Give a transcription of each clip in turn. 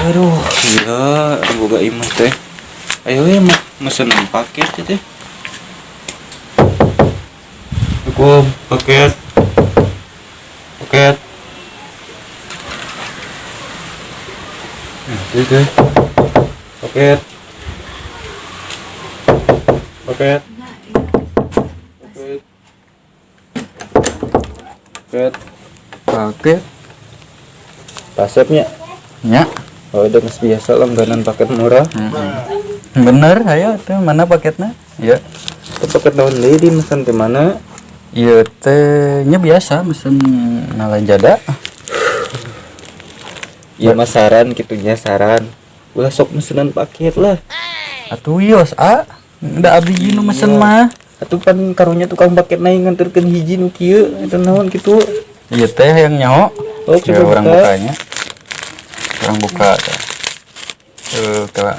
Aduh, gila, boga imah teh. Ayo ya mesen paket ya teh. Cukup paket. Paket. Nah, itu. Paket. Paket. Paket. Paket. Paket. Pasepnya. Ya. Oh, udah biasa langganan paket murah. Bener, ayo tuh mana paketnya? Ya. Itu paket tahun lady mesen ke mana? Iya tehnya biasa mesen nala jada. Iya mas saran gitunya saran. Ulah sok mesenan paket lah. Atuh yos ndak abdi nu mesen mah. Atuh kan karunya tukang paket naik nganterkeun hiji nu kieu eta naon kitu. Iya teh yang nyaho. Oh, ya, orang bukanya. Orang buka teh. Coba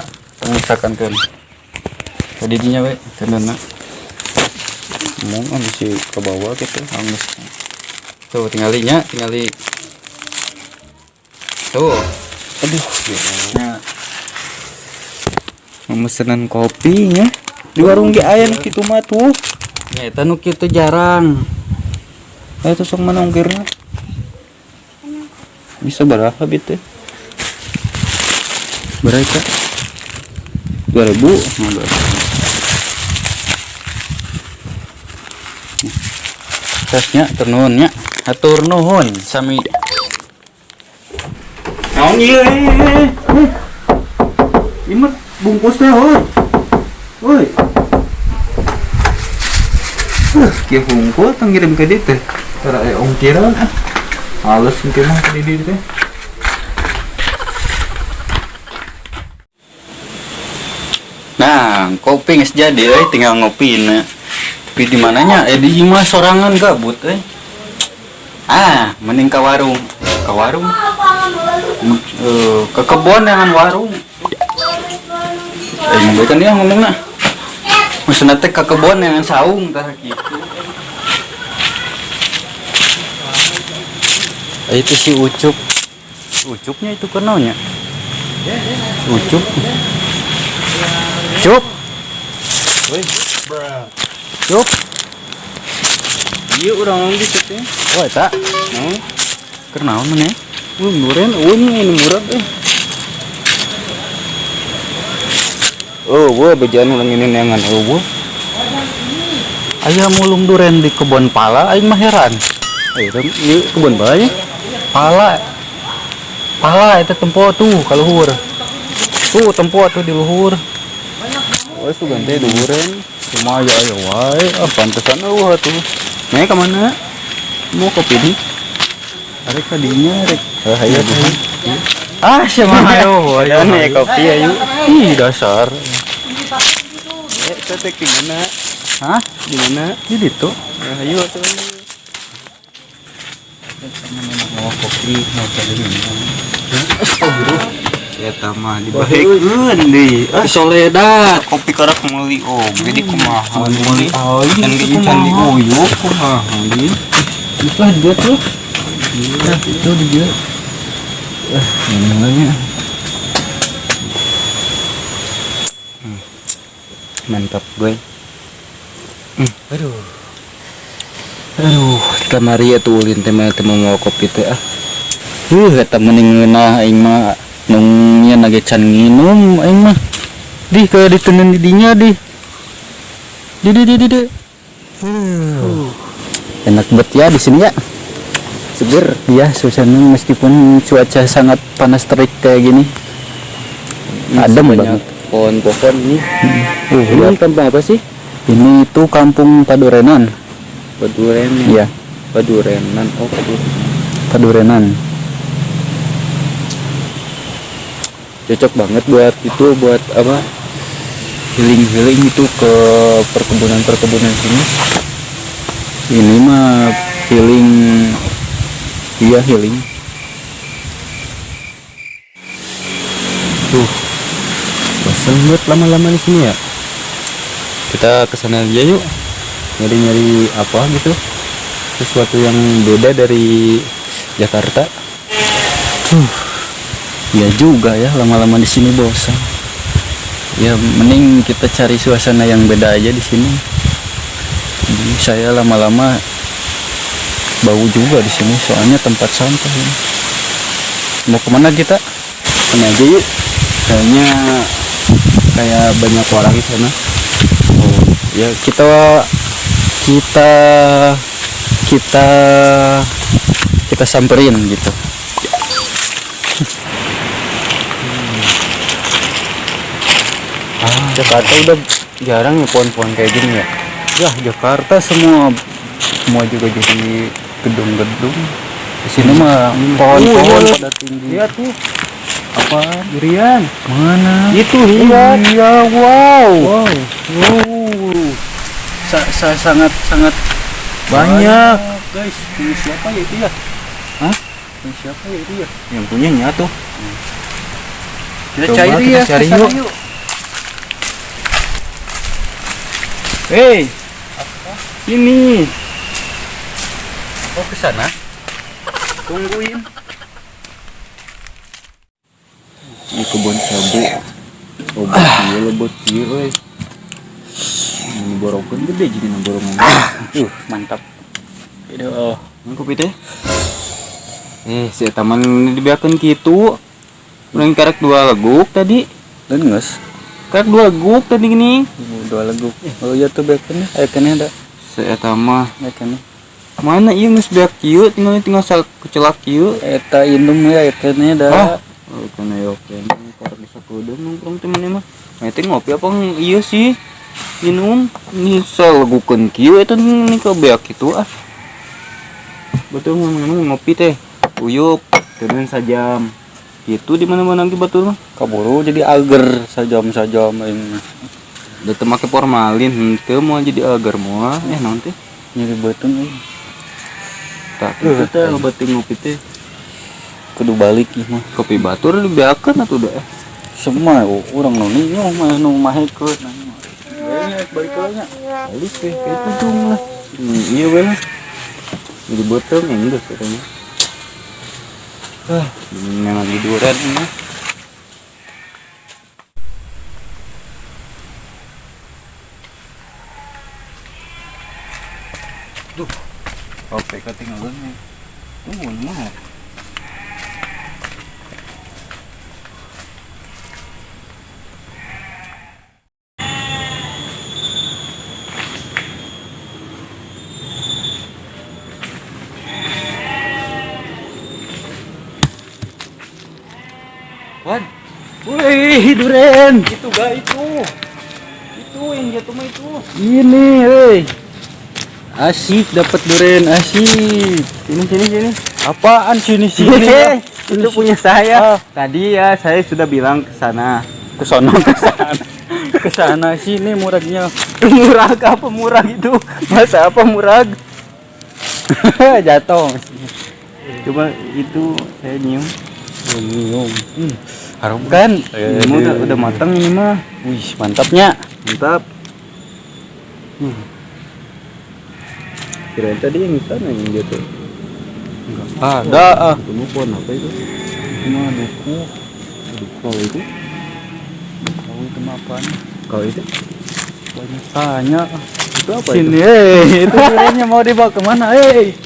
misalkan kan. Tadi dinya we cenana. Mau ambil si ke bawah gitu. Angus. Tuh tinggalinya. Tuh. Aduh, Ya. mesenan kopinya di warung ge aya nu kitu mah tuh. Ya eta nu kitu jarang. Itu sok mana ongkirna? Bisa berapa bit teh? Berapa? 2000. Tasnya turnuhun nya. Hatur nuhun sami. Naon ieu? Imut bungkus teh heuh. Woi. Kieu bungkus tong ngirim ke dieu teh. Tara ongkiran. Halus engke mah di dieu teh. Nah, kopi geus jadi tinggal ngopina. Tapi di mananya? Di imah sorangan gabut mending ke warung. Ke warung. Ke kebon dengan warung. Kan dia ngomongna. Maksudna teh ke kebon dengan saung tah kitu. Itu si Ucup. Ucupnya itu kenalnya. Ucup. Cup. Woi. Cup. Ieu urang di situ. Oh, eta. Nah, Keur naon maneh? muren ini murah Oh, gua bejaan ulang ini nengan. Oh, gua. Aya mulung duren di kebun pala aing mah heran. Ieu kebun bae. Pala eta tempo tuh ka luhur. Tuh tempo tuh di luhur. Oh, itu ganti duren. Cuma aya wae, pantesan tuh. Nya ka mana? Mau kopi di? Arek ka dinya rek. Hayu. Sia mah ayo. Aya kopi ayu. Ih dasar. Eta teh di mana? Hah? Di mana? Di ditu. Hayu atuh. Mau kopi mau tadi ini. Eta mah dibahekeun deui. Soledad. Kopi karak meuli jadi kumaha meuli. Can Candi uyuk kumaha deui. Itu dia tuh. Iya, itu dia. Namanya. Mantap gue. Aduh. Kamari atuh ulin teh mah mau kopi teh eta mending ngeunah aing mah nung nya nage can nginum aing mah. Di ke diteuneun di dinya di. Enak banget ya di sini ya. Seger ya suasana meskipun cuaca sangat panas terik kayak gini. Adem banget. Pohon-pohon nih. Ini kampung apa sih? Ini tuh kampung Padurenan. Padurenan. Iya. Padurenan. Oh, Padurenan. Cocok banget buat itu, buat apa? Healing itu ke perkebunan sini. Ini mah healing. Iya, healing. Bosan buat lama-lama di sini ya. Kita kesana aja yuk. Nyari apa gitu. Sesuatu yang beda dari Jakarta. Ya juga ya, lama-lama di sini bosan. Ya mending kita cari suasana yang beda aja di sini. Jadi saya lama-lama bau juga di sini, soalnya tempat sampah ini. Mau kemana kita? Ini aja yuk. Kayaknya kayak banyak orang di sana. Oh, ya kita kita samperin gitu. Jakarta udah jarang ya pohon-pohon kayak gini ya. Ya Jakarta semua juga jadi gedung-gedung. Di sini mah pohon-pohon iya. pada tinggi. Lihat tuh, Apa? durian. Mana? Itu lihat. Iya, wow. Wow. Sangat Banyak. guys. Ini siapa ya itu ya? Hah? Ini siapa ya itu ya? Yang punyanya tuh. Kita Coba cari kita ya, cari kesana yuk. Hei, ini. Oh, ke sana. Tungguin. Ini kebun cabe. Lebot kiri. Ini borongkan gede jadi borongan. Mantap. Aduh. Ini kopi teh. Si taman ini dibiarkan gitu. Orang karek 2 leguk tadi. Dan nges. Karek 2 leguk tadi gini. 2 leguk. Oh iya tuh bekennya. Bekennya ada. Eta mah Bekennya. mana ieu geus beak kieu tinggal sal kecelak kieu. Eta indung ya bekennya ada. Oh, kana yo ken karek bisa kudu nongkrong teh mana mah. Nah, teh ngopi apa ieu sih? Minum ini salegukeun kieu eta ini ke beak kitu ah. Betul memang ngopi teh. Uyup turun sajam. Gitu di mana-mana lagi batur mah. Kaburu jadi ager sajam-sajam ini. Da teu make formalin, henteu moal jadi agar moal. Naon teh? Nyeri beuteung euy. Tak kitu teh beuting ngopi teh. Kudu balik ieu mah. Kopi batur dibeakeun atuh da. Semua urang nu ninyo mah nu mahekeun. Banyak balik nya. Balik teh kayak ujung lah. Iya we lah. Jadi beuteung yang geus katanya. Ini lagi duren ini. Oke, ketinggalan nih. Tunggu mah. Wan, Wih, duren. itu gak itu. Itu yang jatuh mah itu. Ini, hei. Asik dapat duren, asik. Sini. Apaan sini? Itu punya saya. Tadi ya saya sudah bilang ke sana. Ke sana. Ke sana sini muragnya. Murag apa murag itu? Masa apa murag? Jatuh. Coba itu saya nyium. Nyium. Harum kan? Ini udah matang ini mah. Wih, mantapnya. Mantap. Kirain tadi yang di sana yang jatuh. Ada. Ketemu pohon apa itu? Cuma duku. Kalau itu? Tahu itu mah apaan? Kalau itu? Banyak tanya. Itu apa Sini, itu? itu durennya mau dibawa kemana? Oke.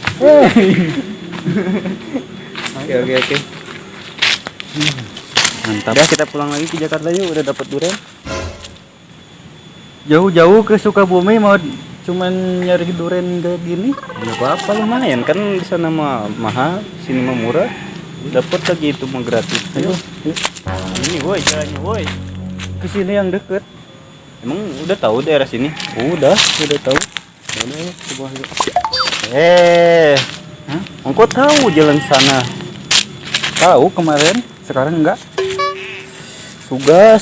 Mantap. Udah kita pulang lagi ke Jakarta yuk, udah dapat durian. Jauh-jauh ke Sukabumi mau cuman nyari duren kayak gini. Enggak apa-apa lumayan kan di sana mah mahal, sini mah murah. Dapat lagi itu mah gratis. Ayo, Ini woi, jalannya woi. ke sini yang deket. Emang udah tahu daerah sini? Udah tahu. Udah ya, coba yuk. Hah? Engkau tahu jalan sana? Tahu kemarin, sekarang enggak. Suga.